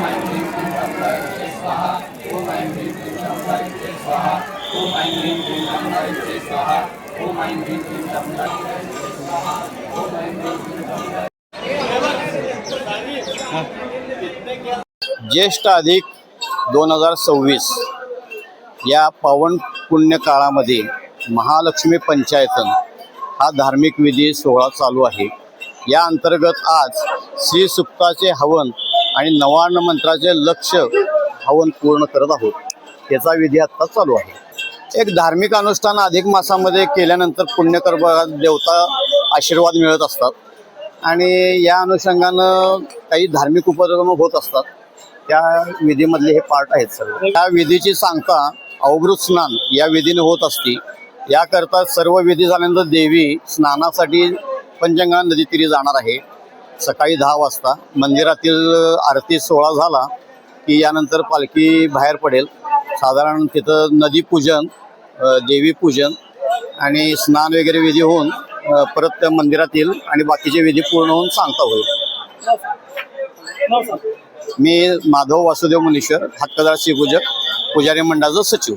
ऐं ह्रीं क्लीं गणपतये स्वाहा। ॐ ऐं ह्रीं क्लीं गणपतये स्वाहा। ॐ ऐं ह्रीं क्लीं गणपतये स्वाहा। ॐ ऐं ह्रीं क्लीं गणपतये स्वाहा। ॐ ऐं ह्रीं क्लीं गणपतये। ज्येष्ठ अधिक 2026 या पावन पुण्य काळामध्ये महालक्ष्मी पंचायतन हा धार्मिक विधी सोहळा चालू आहे। या अंतर्गत आज श्री सुक्ताचे हवन आणि नवान्न मंत्राचे लक्ष हवन पूर्ण करत आहोत। याचा विधी आता चालू आहे। एक धार्मिक अनुष्ठान अधिक मासामध्ये केल्यानंतर पुण्यकर देवता आशीर्वाद मिळत असतात आणि या अनुषंगानं काही धार्मिक उपक्रम होत असतात। त्या विधीमधले हे पार्ट आहेत सर्व। या विधीची सांगता अवभृत स्नान या विधीने होत असते। याकरता सर्व विधी झाल्यानंतर देवी स्नानासाठी पंचगंगा नदी तीरी जाणार आहे। सकाळी 10 वाजता मंदिरातील आरती सोहळा झाला की यानंतर पालखी बाहेर पडेल। साधारण तिथं नदी पूजन, देवी पूजन आणि स्नान वगैरे विधी होऊन परत त्या मंदिरातील आणि बाकीचे विधी पूर्ण होऊन सांगता होईल। मी माधव वासुदेव मुनीश्वर, हक्कदार श्रीपूजक, पुजारी मंडळाचा सचिव।